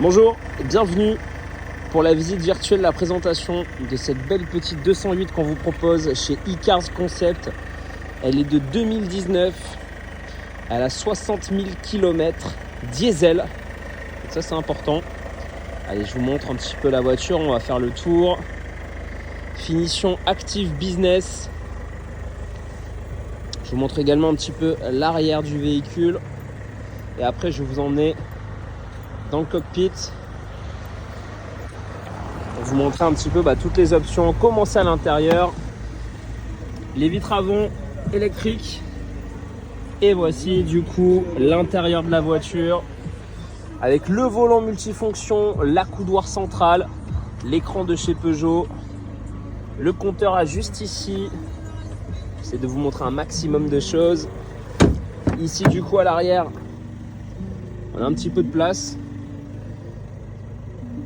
Bonjour et bienvenue pour la visite virtuelle, la présentation de cette belle petite 208 qu'on vous propose chez eCars Concept. Elle est de 2019, elle a 60 000 km diesel, donc ça c'est important. Allez, je vous montre un petit peu la voiture, on va faire le tour. Finition Active Business. Je vous montre également un petit peu l'arrière du véhicule et après je vais vous emmener dans le cockpit pour vous montrer un petit peu toutes les options, comment c'est à l'intérieur, les vitres avant électriques, et voici du coup l'intérieur de la voiture avec le volant multifonction, l'accoudoir central, l'écran de chez Peugeot, le compteur à juste ici. J'essaie de vous montrer un maximum de choses. Ici du coup à l'arrière on a un petit peu de place.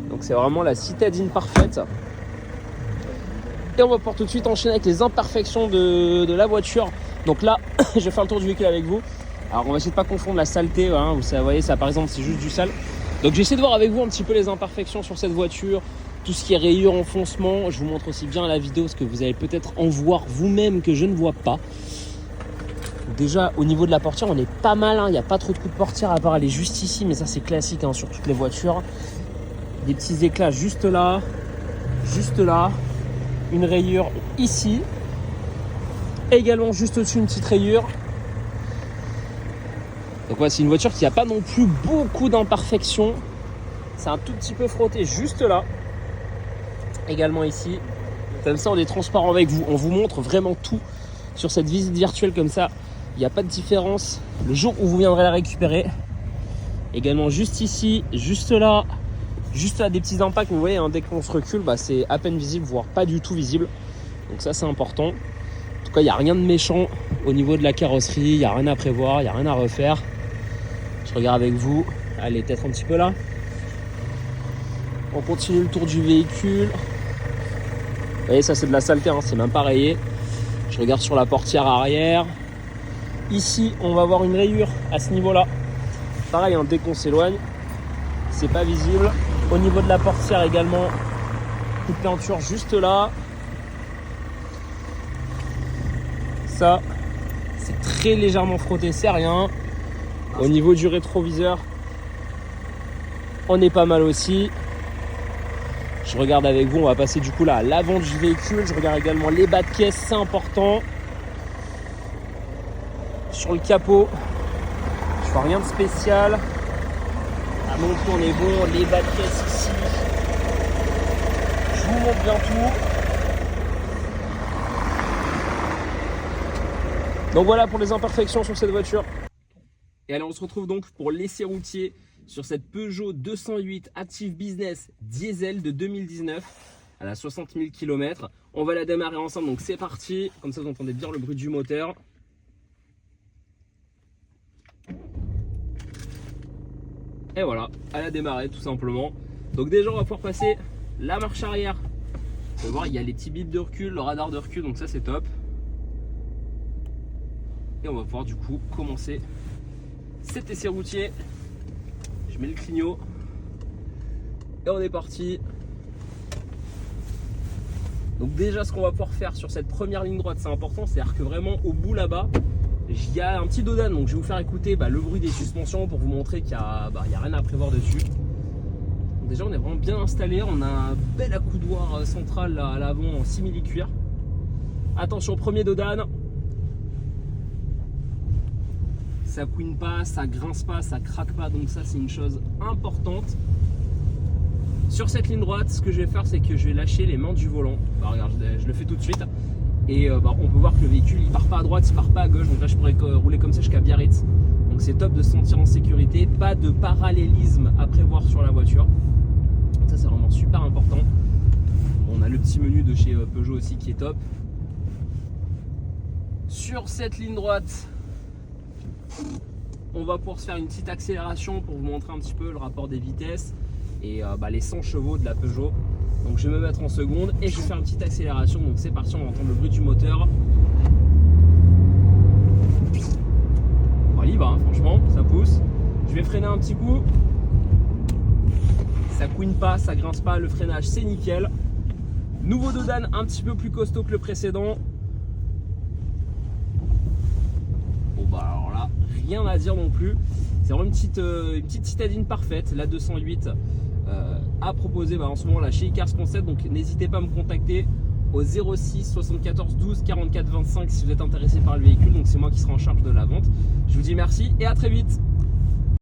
Donc c'est vraiment la citadine parfaite. Et on va pouvoir tout de suite enchaîner avec les imperfections de la voiture. Donc là, je vais faire le tour du véhicule avec vous. Alors on va essayer de pas confondre la saleté, hein. Vous voyez ça par exemple c'est juste du sale. Donc j'essaie de voir avec vous un petit peu les imperfections sur cette voiture. Tout ce qui est rayures, enfoncement. Je vous montre aussi bien la vidéo ce que vous allez peut-être en voir vous-même que je ne vois pas. Déjà au niveau de la portière on est pas mal, hein. Il n'y a pas trop de coups de portière à part elle est juste ici. Mais ça c'est classique, hein, sur toutes les voitures. Des petits éclats juste là, une rayure ici, également juste au-dessus une petite rayure. Donc voilà, c'est une voiture qui n'a pas non plus beaucoup d'imperfections. C'est un tout petit peu frotté juste là, également ici. Comme ça on est transparent avec vous, on vous montre vraiment tout sur cette visite virtuelle comme ça. Il n'y a pas de différence le jour où vous viendrez la récupérer. Également juste ici, juste là des petits impacts, vous voyez, hein, dès qu'on se recule, c'est à peine visible, voire pas du tout visible. Donc ça c'est important. En tout cas, il n'y a rien de méchant au niveau de la carrosserie, il n'y a rien à prévoir, il n'y a rien à refaire. Je regarde avec vous, allez peut-être un petit peu là. On continue le tour du véhicule. Vous voyez, ça c'est de la saleté, hein, c'est même pas rayé. Je regarde sur la portière arrière. Ici, on va avoir une rayure à ce niveau-là. Pareil, hein, dès qu'on s'éloigne, c'est pas visible. Au niveau de la portière également, coup de peinture juste là. Ça, c'est très légèrement frotté, c'est rien. Au niveau du rétroviseur, on est pas mal aussi. Je regarde avec vous, on va passer du coup là à l'avant du véhicule. Je regarde également les bas de caisse, c'est important. Sur le capot, je vois rien de spécial. Non plus on est bon, les bas de caisse ici. Je vous montre bien tout. Donc voilà pour les imperfections sur cette voiture. Et allez, on se retrouve donc pour l'essai routier sur cette Peugeot 208 Active Business diesel de 2019. Elle a 60 000 km. On va la démarrer ensemble, donc c'est parti. Comme ça vous entendez bien le bruit du moteur. Et voilà, elle a démarré tout simplement. Donc déjà on va pouvoir passer la marche arrière. Vous pouvez voir, il y a les petits bips de recul, le radar de recul, donc ça c'est top. Et on va pouvoir du coup commencer cet essai routier. Je mets le clignot. Et on est parti. Donc déjà ce qu'on va pouvoir faire sur cette première ligne droite, c'est important, c'est-à-dire que vraiment au bout là-bas, il y a un petit dodan, donc je vais vous faire écouter le bruit des suspensions pour vous montrer qu'il n'y a, rien à prévoir dessus. Donc déjà on est vraiment bien installé, on a un bel accoudoir central à l'avant en simili-cuir. Attention, premier dodan. Ça couine pas, ça grince pas, ça craque pas, donc ça c'est une chose importante. Sur cette ligne droite, ce que je vais faire, c'est que je vais lâcher les mains du volant. Regarde, je le fais tout de suite. Et on peut voir que le véhicule il part pas à droite, il part pas à gauche. Donc là je pourrais rouler comme ça jusqu'à Biarritz. Donc c'est top de se sentir en sécurité. Pas de parallélisme à prévoir sur la voiture. Donc ça c'est vraiment super important. On a le petit menu de chez Peugeot aussi qui est top. Sur cette ligne droite, on va pouvoir se faire une petite accélération pour vous montrer un petit peu le rapport des vitesses et les 100 chevaux de la Peugeot. Donc je vais me mettre en seconde et je vais faire une petite accélération. Donc c'est parti, on va entendre le bruit du moteur. Bon, il y va, hein, franchement, ça pousse. Je vais freiner un petit coup. ça couine pas, ça grince pas, le freinage c'est nickel. Nouveau Dodan un petit peu plus costaud que le précédent. Bon bah alors là, rien à dire non plus. C'est vraiment une petite citadine parfaite, la 208 à proposer en ce moment là chez Icars Concept. Donc n'hésitez pas à me contacter au 06 74 12 44 25 si vous êtes intéressé par le véhicule. Donc c'est moi qui serai en charge de la vente. Je vous dis merci et à très vite.